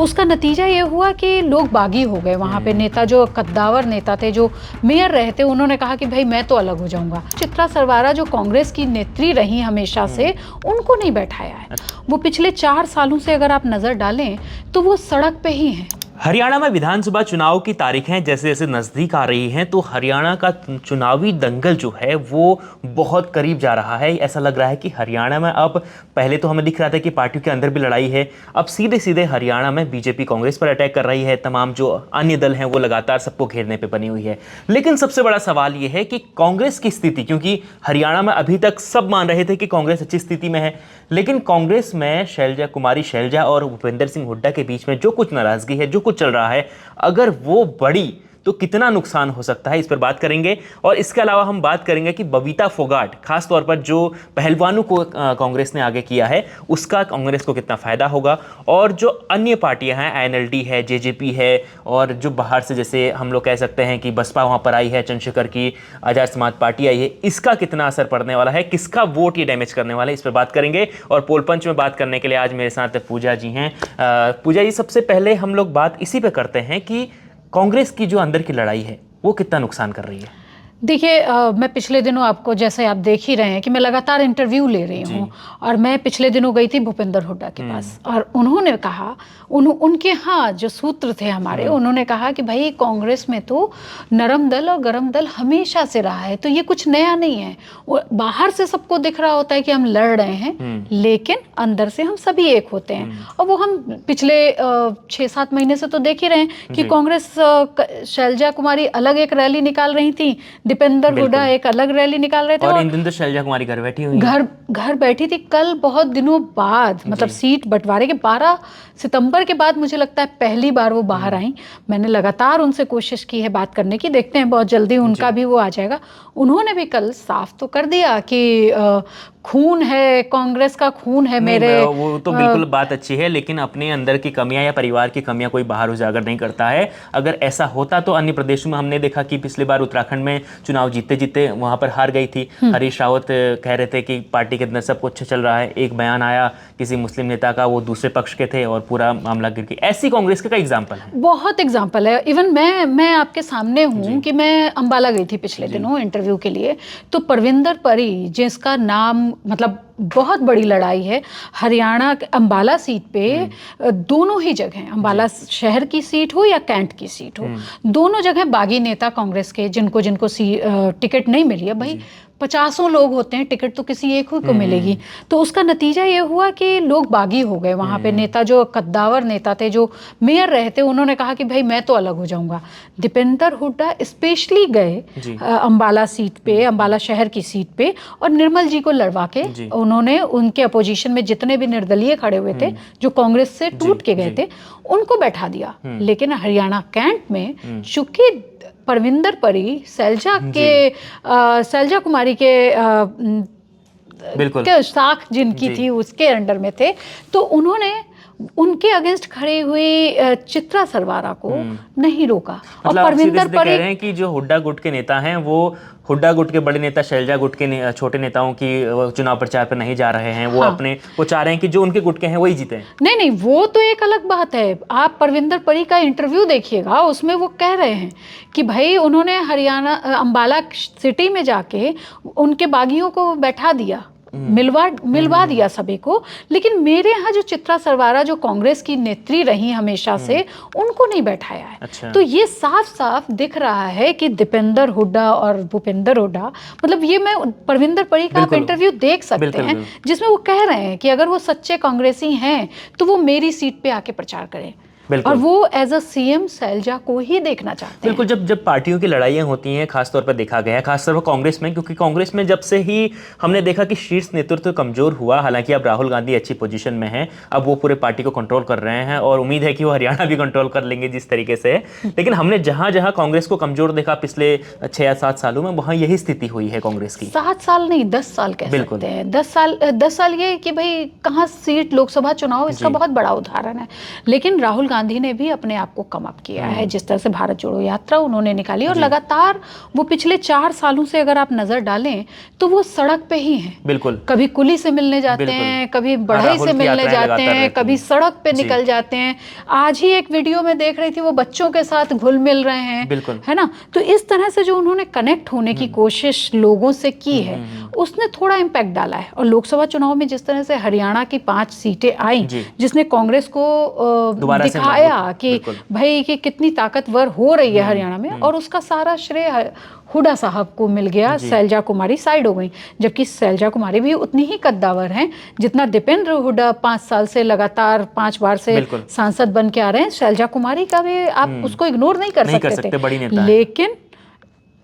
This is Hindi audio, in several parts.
तो उसका नतीजा ये हुआ कि लोग बागी हो गए वहाँ पे। नेता जो कद्दावर नेता थे, जो मेयर रहे थे, उन्होंने कहा कि भाई मैं तो अलग हो जाऊंगा। चित्रा सरवारा जो कांग्रेस की नेत्री रही हमेशा से, उनको नहीं बैठाया है। वो पिछले 4 सालों से अगर आप नजर डालें तो वो सड़क पे ही हैं। हरियाणा में विधानसभा चुनाव की तारीखें जैसे जैसे नज़दीक आ रही हैं तो हरियाणा का चुनावी दंगल जो है वो बहुत करीब जा रहा है। ऐसा लग रहा है कि हरियाणा में अब, पहले तो हमें दिख रहा था कि पार्टियों के अंदर भी लड़ाई है, अब सीधे सीधे हरियाणा में बीजेपी कांग्रेस पर अटैक कर रही है। तमाम जो अन्य दल हैं वो लगातार सबको घेरने पर बनी हुई है। लेकिन सबसे बड़ा सवाल ये है कि कांग्रेस की स्थिति, क्योंकि हरियाणा में अभी तक सब मान रहे थे कि कांग्रेस अच्छी स्थिति में है, लेकिन कांग्रेस में शैलजा और भूपेंद्र सिंह हुड्डा के बीच में जो कुछ नाराजगी है, जो कुछ चल रहा है, अगर वो बड़ी तो कितना नुकसान हो सकता है, इस पर बात करेंगे। और इसके अलावा हम बात करेंगे कि बबीता फोगाट, खास तौर पर जो पहलवानों को कांग्रेस ने आगे किया है, उसका कांग्रेस को कितना फायदा होगा, और जो अन्य पार्टियां हैं, आईएनएलडी है, जेजेपी है, और जो बाहर से जैसे हम लोग कह सकते हैं कि बसपा वहां पर आई है, चंद्रशेखर की आजाद समाज पार्टी आई है, इसका कितना असर पड़ने वाला है, किसका वोट ये डैमेज करने वाला है, इस पर बात करेंगे। और पोल पंच में बात करने के लिए आज मेरे साथ पूजा जी हैं। पूजा जी, सबसे पहले हम लोग बात इसी पे करते हैं कि कांग्रेस की जो अंदर की लड़ाई है वो कितना नुकसान कर रही है। देखिए, मैं पिछले दिनों, आपको जैसे आप देख ही रहे हैं कि मैं लगातार इंटरव्यू ले रही हूँ, और मैं पिछले दिनों गई थी भूपेंद्र हुड्डा के पास, और उन्होंने कहा, उनके यहाँ जो सूत्र थे हमारे, उन्होंने कहा कि भाई कांग्रेस में तो नरम दल और गरम दल हमेशा से रहा है, तो ये कुछ नया नहीं है। बाहर से सबको दिख रहा होता है कि हम लड़ रहे हैं, लेकिन अंदर से हम सभी एक होते हैं। और वो हम पिछले 6-7 महीने से तो देख ही रहे हैं कि कांग्रेस, शैलजा कुमारी अलग एक रैली निकाल रही थी, दीपेंद्र हुड्डा एक अलग रैली निकाल रहे थे, और इन दिन तो शैलजा कुमारी घर बैठी हुई, घर बैठी थी। कल बहुत दिनों बाद, मतलब सीट बंटवारे के 12 सितंबर के बाद मुझे लगता है पहली बार वो बाहर आई। मैंने लगातार उनसे कोशिश की है बात करने की, देखते हैं बहुत जल्दी उनका भी वो आ जाएगा। उन्होंने भी कल साफ तो कर दिया कि खून है, कांग्रेस का खून है मेरे। वो तो बिल्कुल बात अच्छी है, लेकिन अपने अंदर की कमियां या परिवार की कमियां कोई बाहर उजागर नहीं करता है। अगर ऐसा होता तो अन्य प्रदेशों में हमने देखा कि पिछली बार उत्तराखंड में चुनाव जीते जीते वहां पर हार गई थी। हरीश रावत कह रहे थे कि पार्टी के अंदर सब कुछ अच्छा चल रहा है, एक बयान आया किसी मुस्लिम नेता का, वो दूसरे पक्ष के थे और पूरा मामला गिर गया। ऐसी कांग्रेस का एग्जाम्पल है, बहुत एग्जाम्पल है। इवन मैं आपके सामने हूँ कि मैं अंबाला गई थी पिछले दिनों इंटरव्यू के लिए, तो परविंदर परी, जिसका नाम, मतलब बहुत बड़ी लड़ाई है हरियाणा अंबाला सीट पे, दोनों ही जगह, अंबाला शहर की सीट हो या कैंट की सीट हो, दोनों जगह बागी नेता कांग्रेस के, जिनको टिकट नहीं मिली है। भाई 50 लोग होते हैं, टिकट तो किसी एक ही को मिलेगी। तो उसका नतीजा ये हुआ कि लोग बागी हो गए वहाँ पे। नेता जो कद्दावर नेता थे, जो मेयर रहे थे, उन्होंने कहा कि भाई मैं तो अलग हो जाऊंगा। दीपेंद्र हुड्डा स्पेशली गए अंबाला सीट पे, अंबाला शहर की सीट पे, और निर्मल जी को लड़वा के उन्होंने उनके अपोजिशन में जितने भी निर्दलीय खड़े हुए थे, जो कांग्रेस से टूट के गए थे, उनको बैठा दिया। लेकिन हरियाणा कैंट में चूंकि परविंदर परी शैलजा कुमारी के साख जिनकी थी उसके अंडर में थे, तो उन्होंने उनके अगेंस्ट खड़ी हुई चित्रा सरवारा को नहीं रोका। मतलब और परविंदर परी कह रहे हैं कि जो हुड्डा गुट के नेता हैं, वो हुड्डा गुट के बड़े नेता शैलजा गुट के छोटे नेताओं की चुनाव प्रचार पर नहीं जा रहे हैं। वो वो चाह रहे हैं कि जो उनके गुट के हैं वही जीते। नहीं, वो तो एक अलग बात है। आप परविंदर परी का इंटरव्यू देखिएगा, उसमें वो कह रहे हैं कि भाई उन्होंने हरियाणा अंबाला सिटी में जाके उनके बागियों को बैठा दिया, मिलवा दिया सभी को। लेकिन मेरे यहाँ जो चित्रा सरवारा, जो कांग्रेस की नेत्री रही हमेशा से, उनको नहीं बैठाया है। अच्छा। तो ये साफ साफ दिख रहा है कि दीपेंद्र हुड्डा और भूपेंद्र हुड्डा, मतलब ये मैं परविंदर परी का आप इंटरव्यू देख सकते हैं, जिसमें वो कह रहे हैं कि अगर वो सच्चे कांग्रेसी हैं तो वो मेरी सीट पे आके प्रचार करें, और वो एज अ सीएम शैलजा को ही देखना चाहते हैं। बिल्कुल, जब पार्टियों की लड़ाइयाँ होती हैं, खासतौर पर देखा गया है, खासतौर पर कांग्रेस में, क्योंकि कांग्रेस में जब से ही हमने देखा कि शीर्ष नेतृत्व कमजोर हुआ। हालांकि अब राहुल गांधी अच्छी पोजीशन में हैं, अब वो पूरे पार्टी को कंट्रोल कर रहे हैं, और उम्मीद है कि वो हरियाणा भी कंट्रोल कर लेंगे जिस तरीके से। लेकिन हमने जहाँ जहाँ कांग्रेस को कमजोर देखा पिछले 6 या 7 सालों में, वहाँ यही स्थिति हुई है कांग्रेस की। 7 साल नहीं, 10 साल कह सकते हैं। 10 साल ये कि भाई कहाँ सीट लोकसभा चुनाव, इसका बहुत बड़ा उदाहरण है। लेकिन राहुल गांधी गांधी ने भी अपने आप को कम अप किया है, जिस तरह से भारत जोड़ो यात्रा उन्होंने निकाली और लगातार वो पिछले 4 सालों से अगर आप नजर डालें तो वो सड़क पे ही हैं। बिल्कुल, कभी कुली से मिलने जाते हैं, कभी बढ़ई से मिलने जाते हैं, कभी सड़क पे निकल जाते हैं। आज ही एक वीडियो में देख रही थी, वो बच्चों के साथ घुल मिल रहे हैं, है ना। तो इस तरह से जो उन्होंने कनेक्ट होने की कोशिश लोगों से की है, उसने थोड़ा इम्पैक्ट डाला है। और लोकसभा चुनाव में जिस तरह से हरियाणा की 5 सीटें आई, जिसने कांग्रेस को दिखाया कि भाई कि कितनी ताकतवर हो रही है हरियाणा में, और उसका सारा श्रेय हुड्डा साहब को मिल गया। शैलजा कुमारी साइड हो गई, जबकि शैलजा कुमारी भी उतनी ही कद्दावर हैं जितना दीपेंद्र हुड्डा 5 साल से लगातार 5 बार से सांसद बन के आ रहे हैं। शैलजा कुमारी का भी आप उसको इग्नोर नहीं कर सकते थे, बड़ी नेता है। लेकिन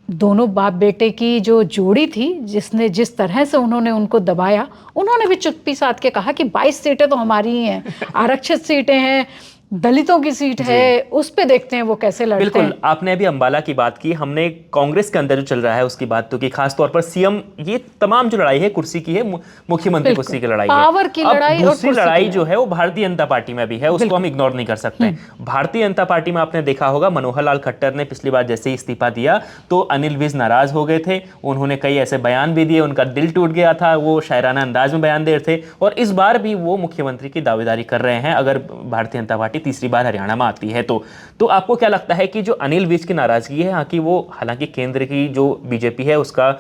दोनों बाप बेटे की जो जोड़ी थी, जिसने जिस तरह से उन्होंने उनको दबाया, उन्होंने भी चुप्पी साध के कहा कि 22 सीटें तो हमारी ही हैं, आरक्षित सीटें हैं, दलितों की सीट है, उस पे देखते हैं वो कैसे लड़ते हैं। बिल्कुल, आपने अभी अंबाला की बात की, हमने कांग्रेस के अंदर जो चल रहा है उसकी बात तो की, खासतौर पर सीएम, ये तमाम जो लड़ाई है कुर्सी की है, मुख्यमंत्री कुर्सी की लड़ाई है, पावर की लड़ाई। और दूसरी लड़ाई जो है वो भारतीय जनता पार्टी में भी है, उसको हम इग्नोर नहीं कर सकते। भारतीय जनता पार्टी में आपने देखा होगा, मनोहर लाल खट्टर ने पिछली बार जैसे ही इस्तीफा दिया तो अनिल विज नाराज हो गए थे, उन्होंने कई ऐसे बयान भी दिए, उनका दिल टूट गया था, वो शायराना अंदाज में बयान दे रहे थे, और इस बार भी वो मुख्यमंत्री की दावेदारी कर रहे हैं अगर भारतीय जनता पार्टी तीसरी बार हरियाणा में आती है तो आपको क्या लगता है कि जो अनिल विज की नाराजगी है, कि वो हालांकि केंद्र की जो बीजेपी है उसका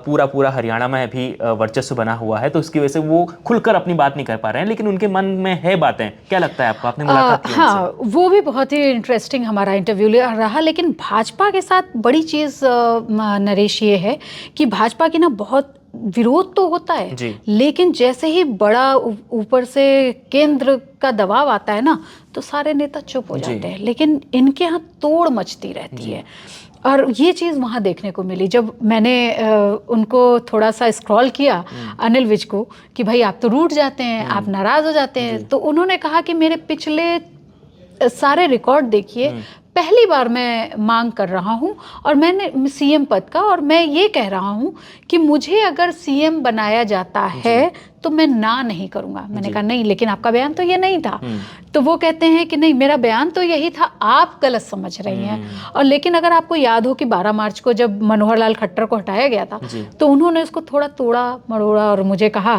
पूरा हरियाणा में भी वर्चस्व बना हुआ है, तो उसकी वजह से वो खुलकर अपनी बात नहीं कर पा रहे हैं, लेकिन उनके मन में है बातें, क्या लगता है आपको? आपने मुलाकात की उनसे? हाँ, वो भी बहुत ही इंटरेस्टिंग हमारा इंटरव्यू रहा। लेकिन भाजपा के साथ बड़ी चीज नरेश ये है कि भाजपा की ना बहुत विरोध तो होता है, लेकिन जैसे ही बड़ा ऊपर से केंद्र का दबाव आता है ना, तो सारे नेता चुप हो जाते हैं। लेकिन इनके यहाँ तोड़ मचती रहती है, और ये चीज़ वहाँ देखने को मिली जब मैंने उनको थोड़ा सा स्क्रॉल किया, अनिल विज को, कि भाई आप तो रूठ जाते हैं, आप नाराज हो जाते हैं। तो उन्होंने कहा कि मेरे पिछले सारे रिकॉर्ड देखिए, पहली बार मैं मांग कर रहा हूं और मैंने सीएम पद का, और मैं ये कह रहा हूं कि मुझे अगर सीएम बनाया जाता है तो मैं ना नहीं करूंगा। मैंने कहा नहीं, लेकिन आपका बयान तो ये नहीं था। तो वो कहते हैं कि नहीं, मेरा बयान तो यही था, आप गलत समझ रही हैं। और लेकिन अगर आपको याद हो कि 12 मार्च को जब मनोहर लाल खट्टर को हटाया गया था, तो उन्होंने उसको थोड़ा तोड़ा मरोड़ा और मुझे कहा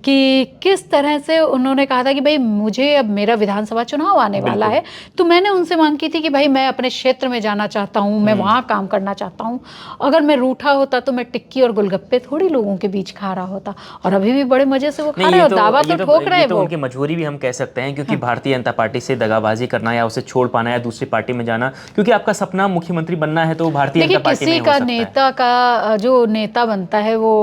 कि किस तरह से उन्होंने कहा था कि भाई मुझे अब मेरा विधानसभा चुनाव आने वाला है, तो मैंने उनसे मांग की थी कि भाई मैं अपने क्षेत्र में जाना चाहता हूँ, मैं वहाँ काम करना चाहता हूँ। अगर मैं रूठा होता तो मैं टिक्की और गोलगप्पे थोड़ी लोगों के बीच खा रहा होता, और अभी भी बड़े मजे से वो खा रहे हैं, दावा तो ठोक रहे हैं। तो उनकी मजबूरी भी हम कह सकते हैं, क्योंकि भारतीय जनता पार्टी से दगाबाजी करना या उसे छोड़ पाना या दूसरी पार्टी में जाना, क्योंकि आपका सपना मुख्यमंत्री बनना है तो भारतीय जनता पार्टी में हो सकता है। किसी का नेता का जो नेता बनता है वो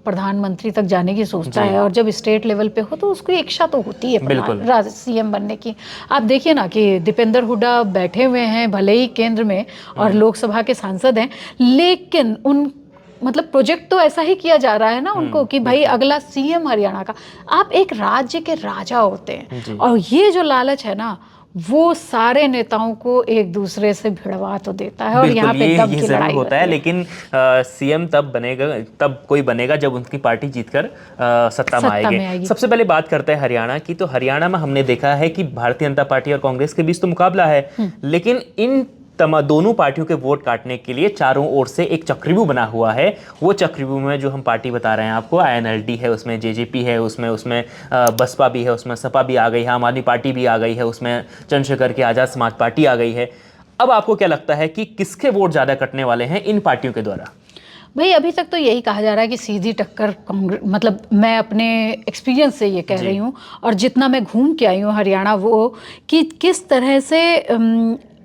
प्रधानमंत्री तक जाने की सोचता है, और जब स्टेट लेवल पे हो तो उसकी इच्छा तो होती है सीएम बनने की। आप देखिए ना कि दीपेंद्र हुड्डा बैठे हुए हैं, भले ही केंद्र में और लोकसभा के सांसद हैं, लेकिन उन मतलब प्रोजेक्ट तो ऐसा ही किया जा रहा है ना उनको कि भाई अगला सीएम हरियाणा का। आप एक राज्य के राजा होते हैं, और ये जो लालच है ना, वो सारे नेताओं को एक दूसरे से भिड़वा तो देता है, और यहाँ पे दम की लड़ाई होता है। लेकिन सीएम तब कोई बनेगा जब उनकी पार्टी जीतकर सत्ता में आएगी। सबसे पहले बात करते हैं हरियाणा की। तो हरियाणा में हमने देखा है कि भारतीय जनता पार्टी और कांग्रेस के बीच तो मुकाबला है, लेकिन इन दोनों पार्टियों के वोट काटने के लिए चारों ओर से एक चक्रव्यूह बना हुआ है। वो चक्रव्यूह में जो हम पार्टी बता रहे हैं आपको, INLD है, उसमें JJP है, उसमें बसपा भी है, उसमें सपा भी आ गई है, आम आदमी पार्टी भी आ गई है, उसमें चंद्रशेखर की आज़ाद समाज पार्टी आ गई है। अब आपको क्या लगता है कि किसके वोट ज़्यादा कटने वाले हैं इन पार्टियों के द्वारा? भाई अभी तक तो यही कहा जा रहा है कि सीधी टक्कर कांग्रेस, मतलब मैं अपने एक्सपीरियंस से ये कह रही हूँ, और जितना मैं घूम के आई हूँ हरियाणा, वो कि किस तरह से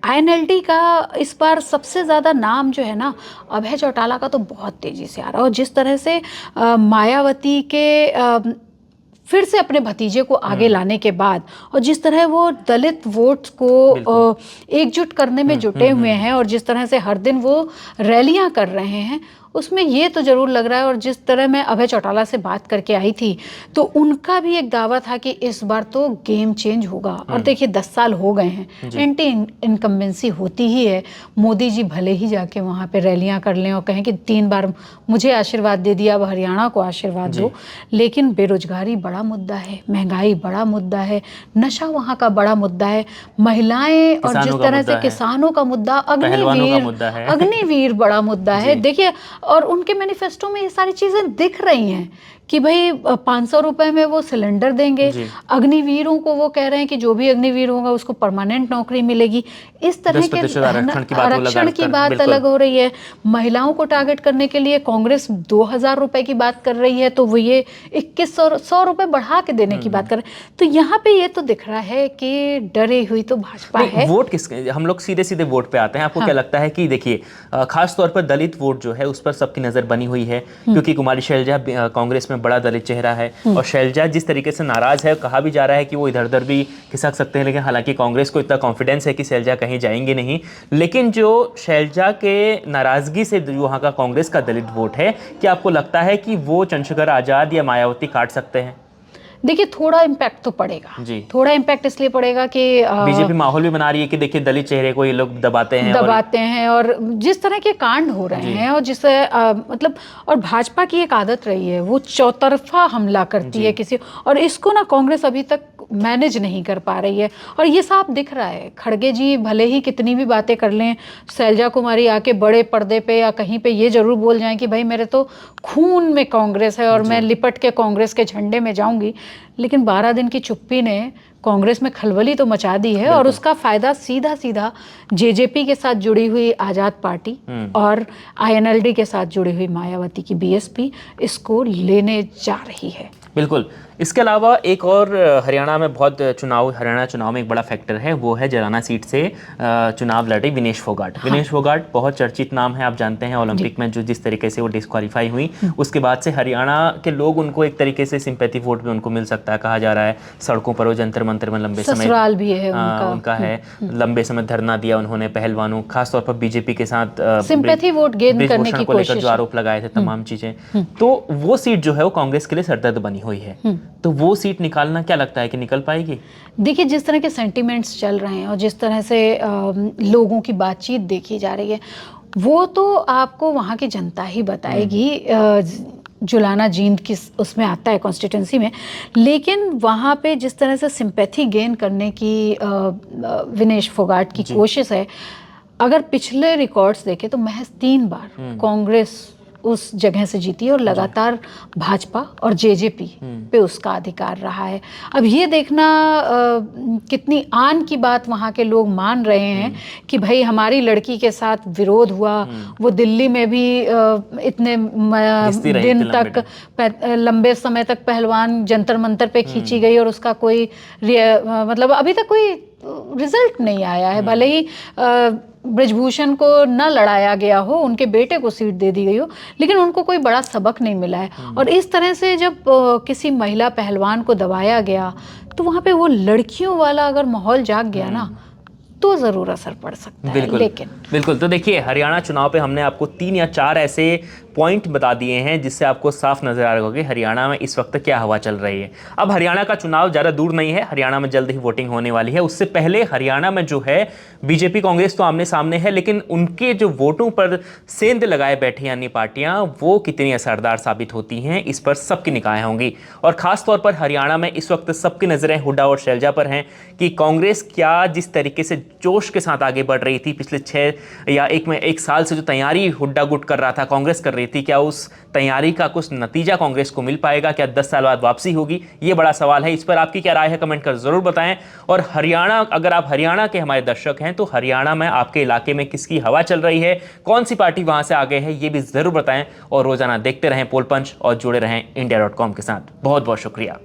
INLD का इस बार सबसे ज़्यादा नाम जो है ना, अभय चौटाला का तो बहुत तेज़ी से आ रहा है। और जिस तरह से मायावती के फिर से अपने भतीजे को आगे लाने के बाद, और जिस तरह वो दलित वोट्स को एकजुट करने में जुटे हुए हैं, और जिस तरह से हर दिन वो रैलियां कर रहे हैं, उसमें ये तो ज़रूर लग रहा है। और जिस तरह मैं अभय चौटाला से बात करके आई थी तो उनका भी एक दावा था कि इस बार तो गेम चेंज होगा। और देखिए 10 साल हो गए हैं, एंटी इनकम्बेंसी होती ही है। मोदी जी भले ही जाके वहाँ पे रैलियाँ कर लें और कहें कि 3 बार मुझे आशीर्वाद दे दिया, अब हरियाणा को आशीर्वाद दो, लेकिन बेरोजगारी बड़ा मुद्दा है, महंगाई बड़ा मुद्दा है, नशा वहाँ का बड़ा मुद्दा है, महिलाएं और जिस तरह से किसानों का मुद्दा, अग्निवीर बड़ा मुद्दा है। देखिए, और उनके मैनिफेस्टो में ये सारी चीजें दिख रही हैं कि भाई 500 रुपए में वो सिलेंडर देंगे, अग्निवीरों को वो कह रहे हैं कि जो भी अग्निवीर होगा उसको परमानेंट नौकरी मिलेगी। इस तरह के आरक्षण की बात अलग हो रही है। महिलाओं को टारगेट करने के लिए कांग्रेस 2000 रुपए की बात कर रही है, तो वो ये 2100 रुपए बढ़ा के देने की बात कर रहे हैं। तो यहाँ पे ये तो दिख रहा है कि डरी हुई तो भाजपा है। वोट किसके, हम लोग सीधे सीधे वोट पे आते हैं। आपको क्या लगता है कि देखिए खास तौर पर दलित वोट जो है उस पर सबकी नजर बनी हुई है, क्योंकि कुमारी शैलजा कांग्रेस में बड़ा दलित चेहरा है, और शैलजा जिस तरीके से नाराज है, कहा भी जा रहा है कि वो इधर उधर भी खिसक सकते हैं, लेकिन हालांकि कांग्रेस को इतना कॉन्फिडेंस है कि शैलजा कहीं जाएंगे नहीं। लेकिन जो शैलजा के नाराजगी से जो वहाँ का कांग्रेस का दलित वोट है, क्या आपको लगता है कि वो चंद्रशेखर आजाद या मायावती काट सकते हैं? देखिए थोड़ा इम्पैक्ट तो पड़ेगा जी, थोड़ा इम्पैक्ट इसलिए पड़ेगा कि बीजेपी माहौल भी बना रही है कि देखिए दलित चेहरे को ये लोग दबाते हैं और जिस तरह के कांड हो रहे हैं, और जिससे मतलब, और भाजपा की एक आदत रही है, वो चौतरफा हमला करती है किसी, और इसको ना कांग्रेस अभी तक मैनेज नहीं कर पा रही है। और ये साफ दिख रहा है, खड़गे जी भले ही कितनी भी बातें कर लें, शैलजा कुमारी आके बड़े पर्दे पे या कहीं पे ये जरूर बोल जाएं कि भाई मेरे तो खून में कांग्रेस है और मैं लिपट के कांग्रेस के झंडे में जाऊंगी, लेकिन 12 दिन की चुप्पी ने कांग्रेस में खलबली तो मचा दी है। और उसका फायदा सीधा सीधा जेजेपी के साथ जुड़ी हुई आजाद पार्टी और आईएनएलडी के साथ जुड़ी हुई मायावती की बीएसपी इसको लेने जा रही है। बिल्कुल। इसके अलावा एक और हरियाणा में हरियाणा चुनाव में एक बड़ा फैक्टर है, वो है जलाना सीट से चुनाव लड़े विनेश फोगाट। हाँ। विनेश फोगाट बहुत चर्चित नाम है, आप जानते हैं, ओलंपिक में जो जिस तरीके से वो डिस्क्वालीफाई हुई, उसके बाद से हरियाणा के लोग उनको एक तरीके से सिंपैथी वोट भी उनको मिल सकता है। कहा जा रहा है सड़कों पर वो जंतर मंतर में लंबे समय भी है उनका है, लंबे समय धरना दिया उन्होंने, पहलवानों खासतौर पर बीजेपी के साथ सिंपैथी वोट गेन करने की कोशिश, जो आरोप लगाए थे, तमाम चीजें, तो वो सीट जो है वो कांग्रेस के लिए सरदर्द बनी हुई है। तो वो सीट निकालना, क्या लगता है कि निकल पाएगी? देखिए जिस तरह के सेंटिमेंट्स चल रहे हैं और जिस तरह से लोगों की बातचीत देखी जा रही है, वो तो आपको वहाँ की जनता ही बताएगी। जुलाना जींद किस उसमें आता है कॉन्स्टिट्यूंसी में, लेकिन वहाँ पे जिस तरह से सिंपैथी गेन करने की विनेश फोगाट की कोशिश है, अगर पिछले रिकॉर्ड्स देखें तो महज 3 बार कांग्रेस उस जगह से जीती है और लगातार भाजपा और जेजेपी पे उसका अधिकार रहा है। अब ये देखना कितनी आन की बात वहाँ के लोग मान रहे हैं कि भाई हमारी लड़की के साथ विरोध हुआ, वो दिल्ली में भी इतने दिन तक लंबे समय तक पहलवान जंतर मंतर पे खींची गई और उसका कोई मतलब अभी तक कोई रिजल्ट नहीं आया है। भले ही ब्रिजभूषण को न लड़ाया गया हो, उनके बेटे को सीट दे दी गई हो, लेकिन उनको कोई बड़ा सबक नहीं मिला है। और इस तरह से जब किसी महिला पहलवान को दबाया गया तो वहाँ पे वो लड़कियों वाला अगर माहौल जाग गया ना, तो ज़रूर असर पड़ सकता है। बिल्कुल। तो देखिए हरियाणा चुनाव पे हमने आपको 3 या 4 ऐसे पॉइंट बता दिए हैं जिससे आपको साफ नजर आ रहा होगा कि हरियाणा में इस वक्त क्या हवा चल रही है। अब हरियाणा का चुनाव ज़्यादा दूर नहीं है, हरियाणा में जल्द ही वोटिंग होने वाली है। उससे पहले हरियाणा में जो है बीजेपी कांग्रेस तो आमने सामने है, लेकिन उनके जो वोटों पर सेंध लगाए बैठी अन्य पार्टियां, वो कितनी असरदार साबित होती हैं, इस पर सबकी निगाहें होंगी। और खासतौर पर हरियाणा में इस वक्त सबकी नजरें हुड्डा और शैलजा पर हैं कि कांग्रेस क्या जिस तरीके से जोश के साथ आगे बढ़ रही थी पिछले 6 या 1 साल से, जो तैयारी हुड्डा गुट कर रहा था, कांग्रेस कर रही थी, क्या उस तैयारी का कुछ नतीजा कांग्रेस को मिल पाएगा? क्या 10 साल बाद वापसी होगी? ये बड़ा सवाल है। इस पर आपकी क्या राय है, कमेंट कर जरूर बताएं। और हरियाणा, अगर आप हरियाणा के हमारे दर्शक हैं तो हरियाणा में आपके इलाके में किसकी हवा चल रही है, कौन सी पार्टी वहां से आगे है, ये भी जरूर बताएं। और रोजाना देखते रहें पोल पंच और जुड़े रहें India.com के साथ। बहुत बहुत शुक्रिया।